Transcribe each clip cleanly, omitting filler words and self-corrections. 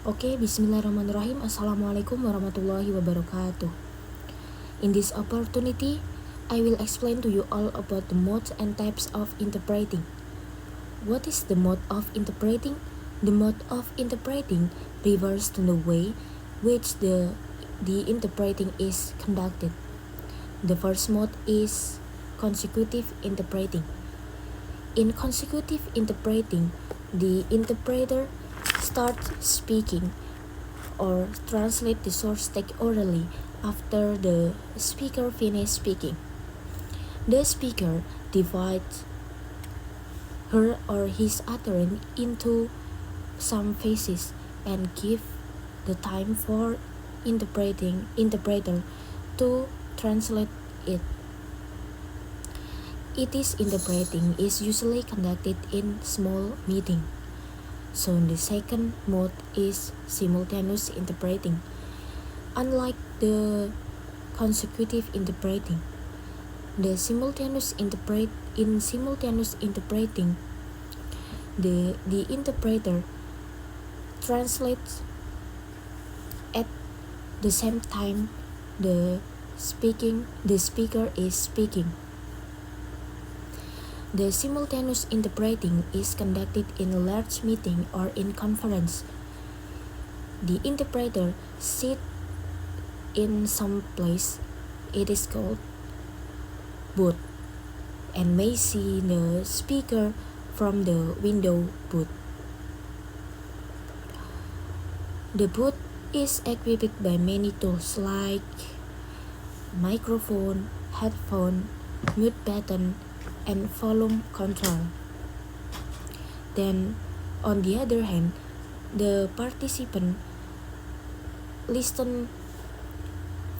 Oke, bismillahirrahmanirrahim. Assalamualaikum warahmatullahi wabarakatuh. In this opportunity, I will explain to you all about the modes and types of interpreting. What is the mode of interpreting? The mode of interpreting refers to the way which the interpreting is conducted. The first mode is consecutive interpreting. In consecutive interpreting, the interpreter starts speaking or translate the source text orally after the speaker finishes speaking. The speaker divides her or his utterance into some phases and give the time for interpreter to translate it. Interpreting is usually conducted in small meeting. So the second mode is simultaneous interpreting. Unlike the consecutive interpreting, in simultaneous interpreting, the interpreter translates at the same time the speaker is speaking. The simultaneous interpreting is conducted in a large meeting or in conference. The interpreter sits in some place, it is called booth, and may see the speaker from the window booth. The booth is equipped by many tools like microphone, headphone, mute button, and volume control. Then, on the other hand, the participant listen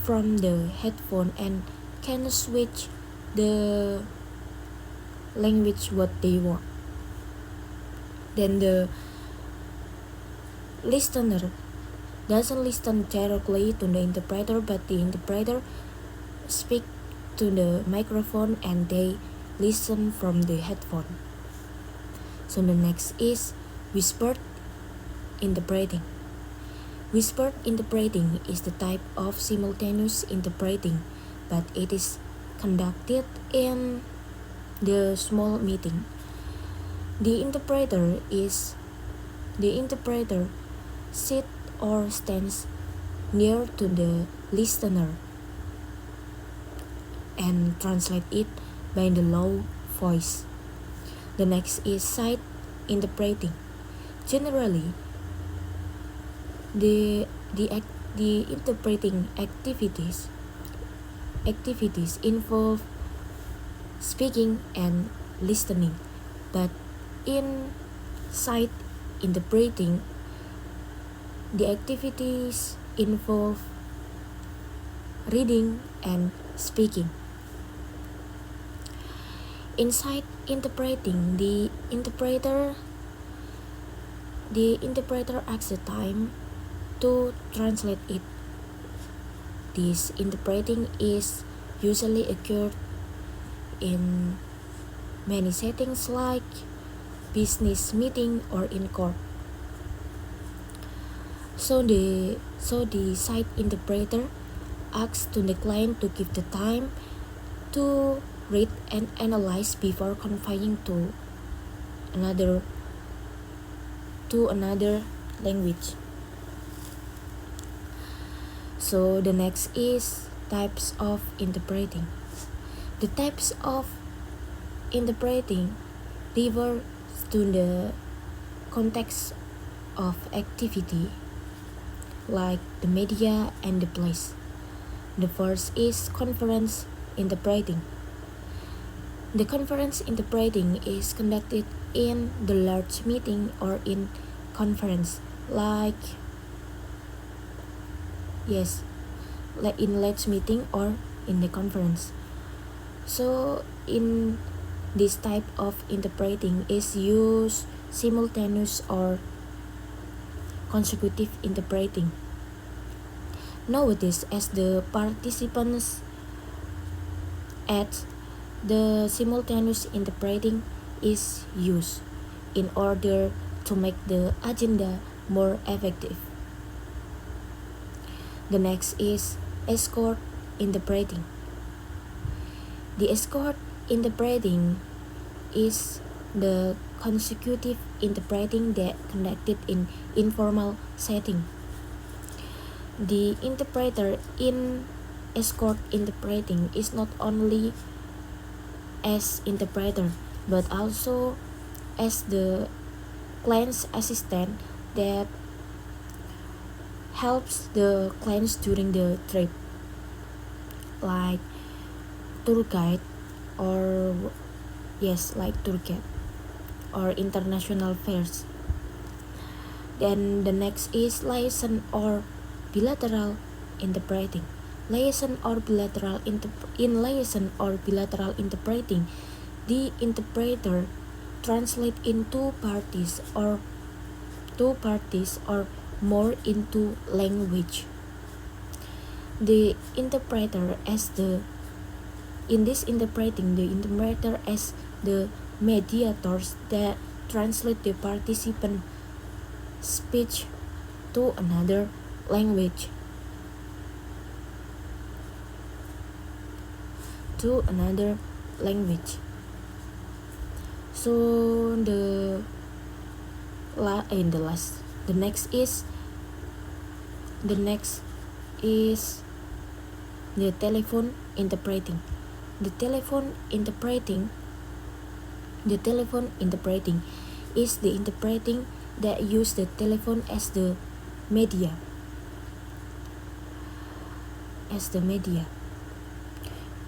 from the headphone and can switch the language what they want. Then the listener doesn't listen directly to the interpreter, but the interpreter speak to the microphone and they listen from the headphone. So the next is whispered interpreting. Whispered interpreting is the type of simultaneous interpreting, but it is conducted in the small meeting. The interpreter sits or stands near to the listener and translate it by the low voice. The next is side interpreting. Generally, the interpreting activities involve speaking and listening, but in side interpreting, the activities involve reading and speaking. In side interpreting, the interpreter asks the time to translate it. This interpreting is usually occurred in many settings like business meeting or in court. So the side interpreter asks to the client to give the time to read and analyze before conveying to another language. So the next is types of interpreting. The types of interpreting refer to the context of activity, like the media and the place. The first is conference interpreting. The conference interpreting is conducted in the large meeting or in conference, like in large meeting or in the conference. So in this type of interpreting is used simultaneous or consecutive interpreting. Nowadays, as the participants at the simultaneous interpreting is used in order to make the agenda more effective. The next is escort interpreting. The escort interpreting is the consecutive interpreting that conducted in informal setting. The interpreter in escort interpreting is not only as interpreter but also as the client's assistant that helps the clients during the trip, like tour guide or tour guide or international fairs. Then the next is liaison or bilateral interpreting. Liaison or bilateral in liaison or bilateral interpreting, the interpreter translate in two parties or more into language. The interpreter as the in this interpreting, the interpreter as the mediators that translate the participant speech to another language. So the next is the telephone interpreting. The telephone interpreting is the interpreting that use the telephone as the media.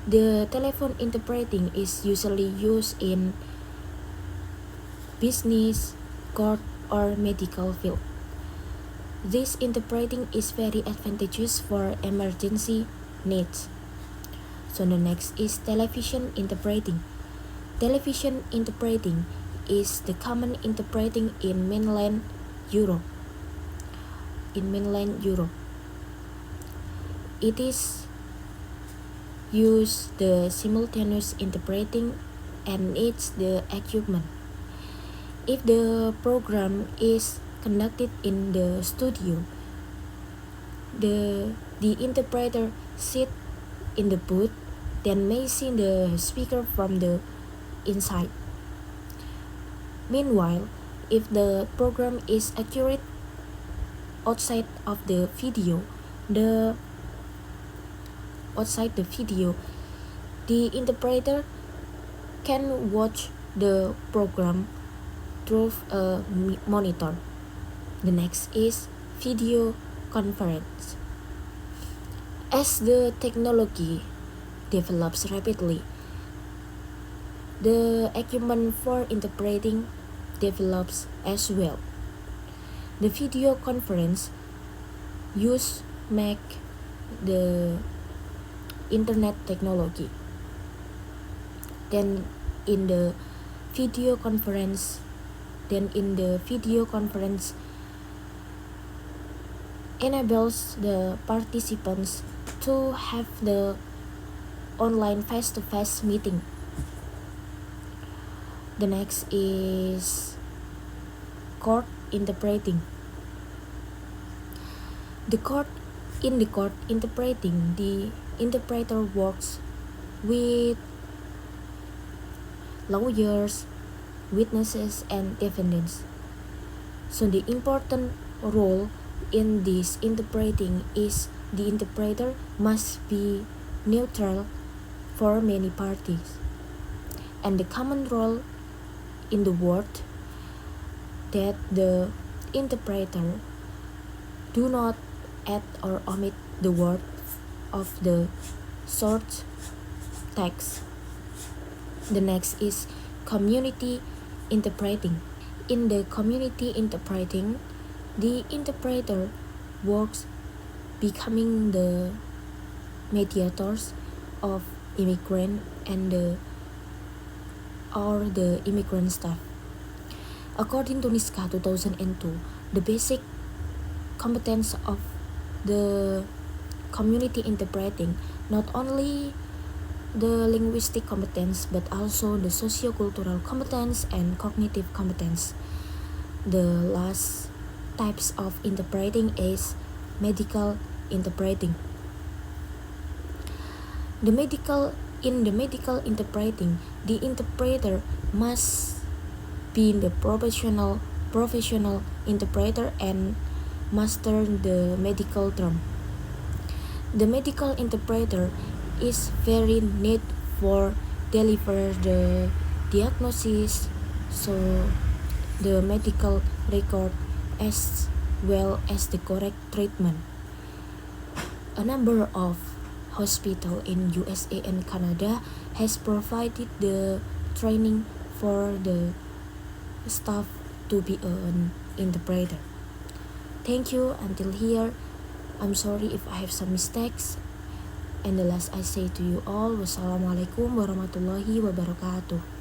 The telephone interpreting is usually used in business, court, or medical field. This interpreting is very advantageous for emergency needs. So the next is television interpreting. Television interpreting is the common interpreting in mainland Europe. It is use the simultaneous interpreting and needs the equipment. If the program is conducted in the studio, the interpreter sit in the booth, then may see the speaker from the inside. Meanwhile, if the program is accurate outside the video, the interpreter can watch the program through a monitor. The next is video conference. As the technology develops rapidly, the equipment for interpreting develops as well. The video conference use make the internet technology. Then in the video conference enables the participants to have the online face-to-face meeting. The next is court interpreting. In the court interpreting, the interpreter works with lawyers, witnesses, and defendants. So the important role in this interpreting is the interpreter must be neutral for many parties, and the common role in the word that the interpreter do not add or omit the word of the short text. The next is community interpreting. In the community interpreting, the interpreter works becoming the mediators of immigrant and the immigrant staff. According to NISCA 2002, the basic competence of the community interpreting not only the linguistic competence but also the socio-cultural competence and cognitive competence. The last types of interpreting is medical interpreting. In the medical interpreting, the interpreter must be the professional interpreter and master the medical term. The medical interpreter is very neat for deliver the diagnosis, so the medical record as well as the correct treatment. A number of hospitals in USA and Canada has provided the training for the staff to be an interpreter. Thank you until here. I'm sorry if I have some mistakes. And the last I say to you all, wassalamualaikum warahmatullahi wabarakatuh.